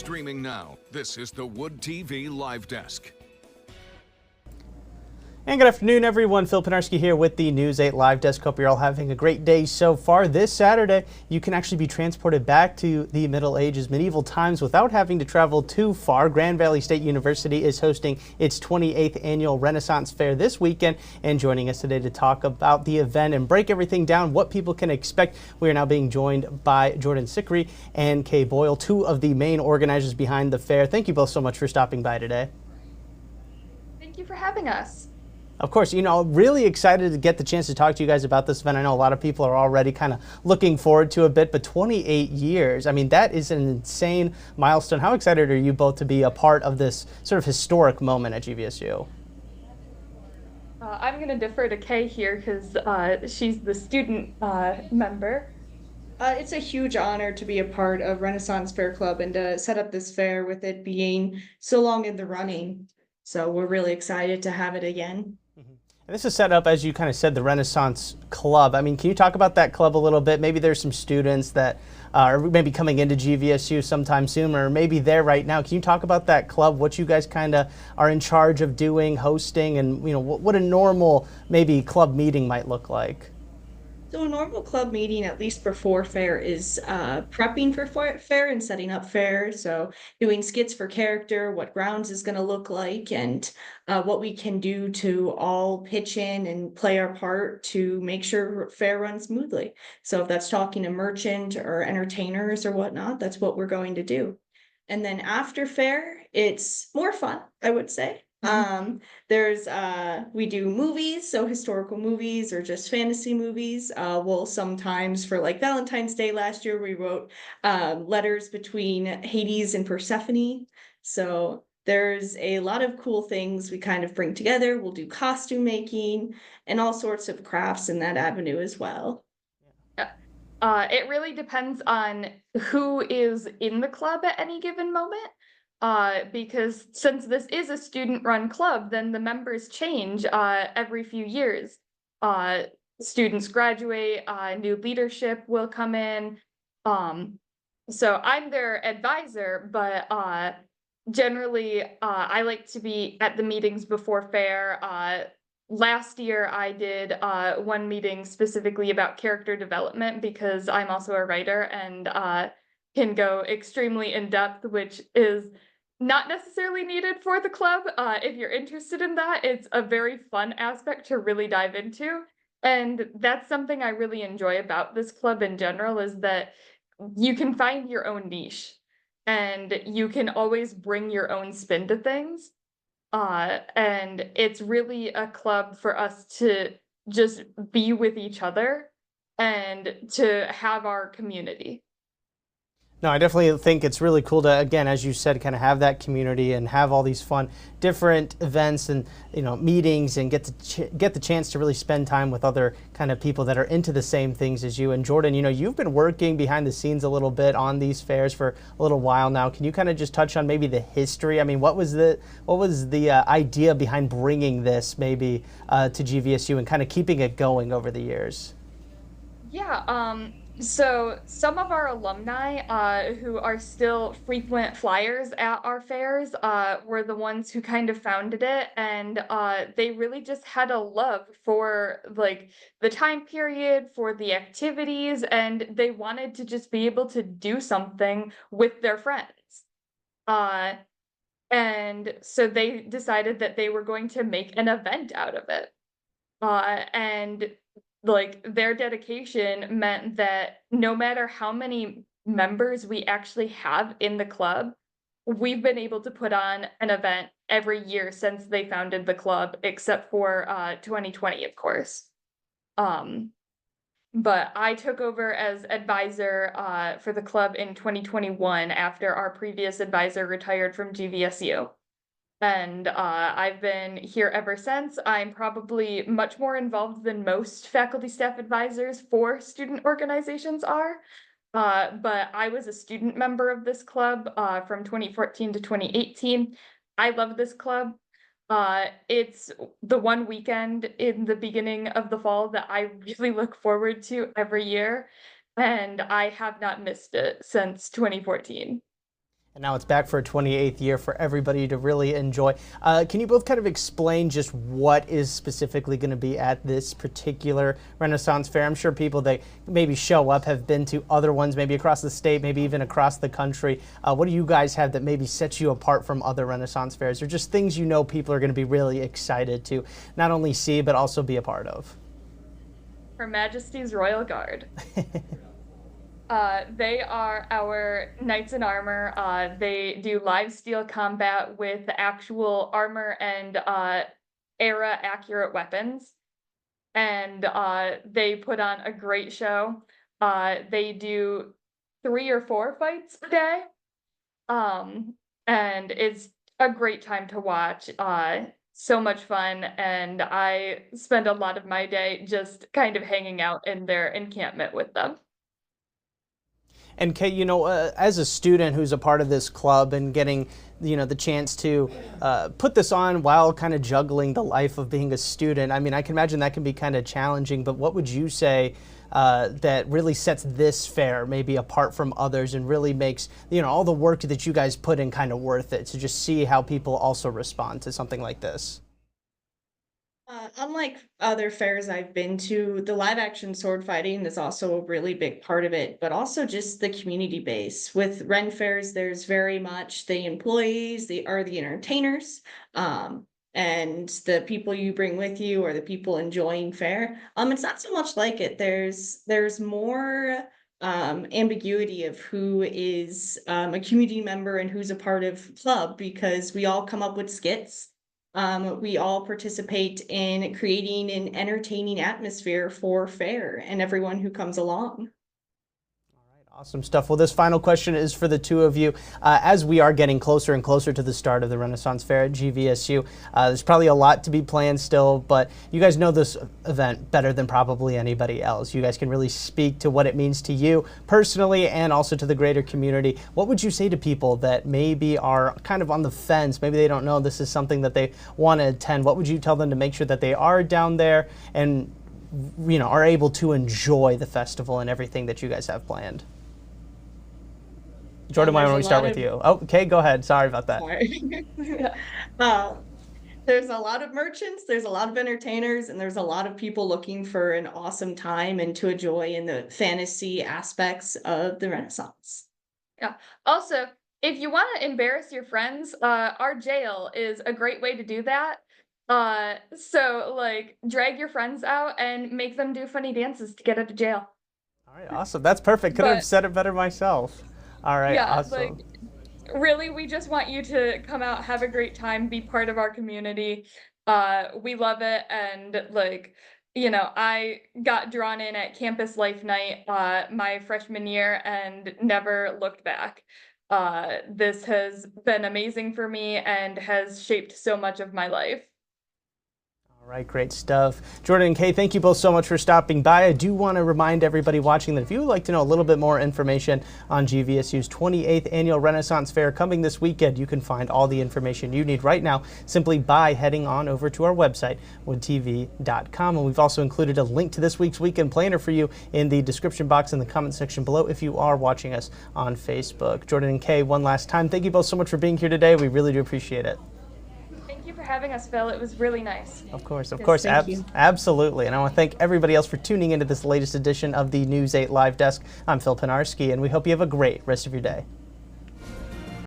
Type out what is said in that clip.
Streaming now, this is the Wood TV Live Desk. And good afternoon, everyone. Phil Pinarski here with the News 8 Live Desk. Hope you're all having a great day so far. This Saturday, you can actually be transported back to the Middle Ages, medieval times, without having to travel too far. Grand Valley State University is hosting its 28th annual Renaissance Fair this weekend. And joining us today to talk about the event and break everything down, what people can expect, we are now being joined by Jordan Sickery and Kay Boyle, two of the main organizers behind the fair. Thank you both so much for stopping by today. Thank you for having us. Of course, really excited to get the chance to talk to you guys about this event. I know a lot of people are already kind of looking forward to a bit, but 28 years, I mean, that is an insane milestone. How excited are you both to be a part of this sort of historic moment at GVSU? I'm going to defer to Kay here because she's the student member. It's a huge honor to be a part of Renaissance Fair Club and to set up this fair with it being so long in the running. So we're really excited to have it again. And this is set up, as you kind of said, the Renaissance Club. I mean, can you talk about that club a little bit? Maybe there's some students that are maybe coming into GVSU sometime soon, or maybe there right now. Can you talk about that club, what you guys kind of are in charge of doing, hosting, and what a normal maybe club meeting might look like? So a normal club meeting, at least before fair, is prepping for fair and setting up fair. So doing skits for character, what grounds is going to look like, and what we can do to all pitch in and play our part to make sure fair runs smoothly. So if that's talking to merchant or entertainers or whatnot, that's what we're going to do. And then after fair, it's more fun, I would say. We do movies, so historical movies or just fantasy movies. We'll sometimes, for like Valentine's Day last year, we wrote letters between Hades and Persephone. So there's a lot of cool things we kind of bring together. We'll do costume making and all sorts of crafts in that avenue as well. It really depends on who is in the club at any given moment. Because since this is a student-run club, then the members change every few years. Students graduate, new leadership will come in. So I'm their advisor, but generally I like to be at the meetings before fair. Last year I did one meeting specifically about character development because I'm also a writer and can go extremely in-depth, which is not necessarily needed for the club. If you're interested in that, it's a very fun aspect to really dive into. And that's something I really enjoy about this club in general, is that you can find your own niche and you can always bring your own spin to things. And it's really a club for us to just be with each other and to have our community. No, I definitely think it's really cool to, again, as you said, kind of have that community and have all these fun different events and meetings and get the chance to really spend time with other kind of people that are into the same things as you. And Jordan, you've been working behind the scenes a little bit on these fairs for a little while now. Can you kind of just touch on maybe the history? I mean, what was the idea behind bringing this maybe to GVSU and kind of keeping it going over the years? Yeah. So some of our alumni who are still frequent flyers at our fairs were the ones who kind of founded it, and they really just had a love for like the time period, for the activities, and they wanted to just be able to do something with their friends. And so they decided that they were going to make an event out of it. And like their dedication meant that no matter how many members we actually have in the club, we've been able to put on an event every year since they founded the club, except for 2020, of course. But I took over as advisor for the club in 2021 after our previous advisor retired from GVSU. And I've been here ever since. I'm probably much more involved than most faculty staff advisors for student organizations are. But I was a student member of this club from 2014 to 2018. I love this club. It's the one weekend in the beginning of the fall that I really look forward to every year, and I have not missed it since 2014. And now it's back for a 28th year for everybody to really enjoy. Can you both kind of explain just what is specifically going to be at this particular Renaissance Fair? I'm sure people that maybe show up have been to other ones, maybe across the state, maybe even across the country. What do you guys have that maybe sets you apart from other Renaissance Fairs, or just things you know people are going to be really excited to not only see, but also be a part of? Her Majesty's Royal Guard. They are our knights in armor. They do live steel combat with actual armor and era accurate weapons. And they put on a great show. They do 3 or 4 fights a day. And it's a great time to watch. So much fun. And I spend a lot of my day just kind of hanging out in their encampment with them. And Kate, you know, as a student who's a part of this club and getting, you know, the chance to put this on while kind of juggling the life of being a student, I mean, I can imagine that can be kind of challenging, but what would you say that really sets this fair maybe apart from others and really makes, you know, all the work that you guys put in kind of worth it to just see how people also respond to something like this? Unlike other fairs I've been to, the live action sword fighting is also a really big part of it, but also just the community base. With Ren fairs, there's very much the employees, the entertainers, and the people you bring with you or the people enjoying fair. It's not so much like it. There's more ambiguity of who is a community member and who's a part of club, because we all come up with skits. We all participate in creating an entertaining atmosphere for fair and everyone who comes along. Awesome stuff. Well, this final question is for the two of you. As we are getting closer and closer to the start of the Renaissance Fair at GVSU, there's probably a lot to be planned still, but you guys know this event better than probably anybody else. You guys can really speak to what it means to you personally and also to the greater community. What would you say to people that maybe are kind of on the fence? Maybe they don't know this is something that they want to attend. What would you tell them to make sure that they are down there and, you know, are able to enjoy the festival and everything that you guys have planned? Jordan, why don't we start with you? Oh, okay, go ahead. Sorry about that. There's a lot of merchants, there's a lot of entertainers, and there's a lot of people looking for an awesome time and to enjoy in the fantasy aspects of the Renaissance. Yeah. Also, if you want to embarrass your friends, our jail is a great way to do that. So like drag your friends out and make them do funny dances to get out of jail. All right, awesome. That's perfect. Couldn't have said it better myself. All right, yeah, awesome. Like, really, we just want you to come out, have a great time, be part of our community. We love it, and like, you know, I got drawn in at Campus Life Night my freshman year and never looked back. This has been amazing for me and has shaped so much of my life. All right, great stuff. Jordan and Kay, thank you both so much for stopping by. I do want to remind everybody watching that if you would like to know a little bit more information on GVSU's 28th Annual Renaissance Fair coming this weekend, you can find all the information you need right now simply by heading on over to our website, woodtv.com. And we've also included a link to this week's weekend planner for you in the description box in the comment section below if you are watching us on Facebook. Jordan and Kay, one last time, thank you both so much for being here today. We really do appreciate it. For having us, Phil. It was really nice. Of course, Yes, absolutely. And I want to thank everybody else for tuning into this latest edition of the News 8 Live Desk. I'm Phil Pinarski, and we hope you have a great rest of your day.